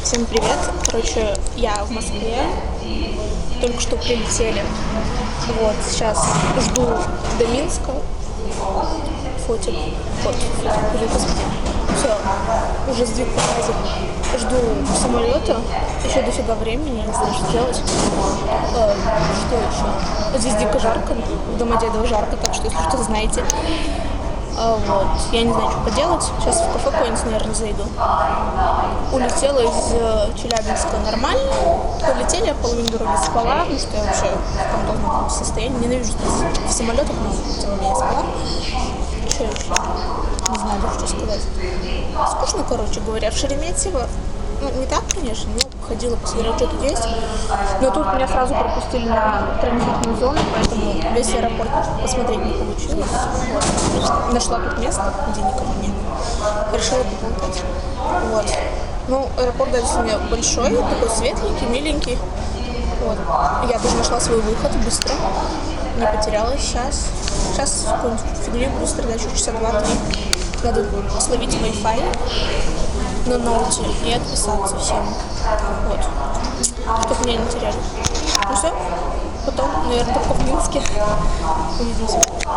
Всем привет. Короче, я в Москве. Только что прилетели. Вот, сейчас жду до Минска. Фотик. Блин, господи. Все, уже сдвиг показик. Жду самолета. Еще дофига времени, не знаю, что делать. Что еще? Здесь дико жарко. В Домодедово жарко, так что, если что, знаете. Вот. Я не знаю, что поделать. Сейчас в кафе какое-нибудь, наверное, зайду. Улетела из Челябинска нормально. Полетели, я половину дороги спала, потому что я вообще в коматозном состоянии. Ненавижу спать в самолетах, но тем не менее я спала. Что еще? Не знаю даже, что сказать. Скучно, короче говоря. В Шереметьево, не так, конечно, но ходила, посмотрела, что тут есть. Но тут меня сразу пропустили на транзитную зону, поэтому весь аэропорт посмотреть не получилось. Вот. Нашла тут место, где никого нет. Решила поболтать. Вот. Ну, аэропорт действительно большой, такой светленький, миленький. Вот. Я даже нашла свой выход быстро. Не потерялась сейчас. Сейчас какую-нибудь фигню буду стрелять еще часа 2-3. Надо словить Wi-Fi на ноуте и отписаться всем. Вот. Чтобы меня не теряли. Ну все. Потом, наверное, только в Минске увидимся.